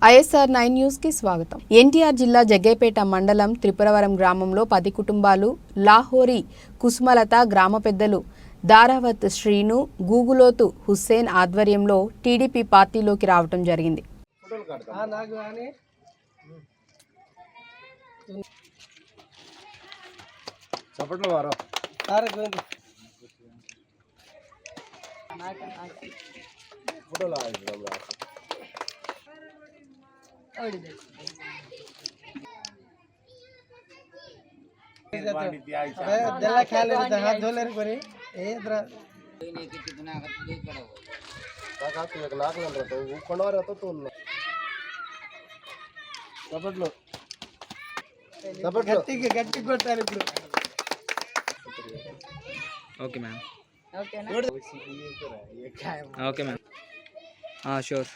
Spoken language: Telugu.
ISR 9 న్యూస్ కి స్వాగతం. ఎన్టీఆర్ జిల్లా జగ్గైపేట మండలం త్రిపురవరం గ్రామంలో 10 కుటుంబాలు లాహోరీ కుసుమలత గ్రామ పెద్దలు దారావత్ శ్రీను గూగులోతు హుస్సేన్ ఆధ్వర్యంలో టీడీపీ పార్టీలోకి రావడం జరిగింది. Okay ma'am. Okay ma'am. Sure.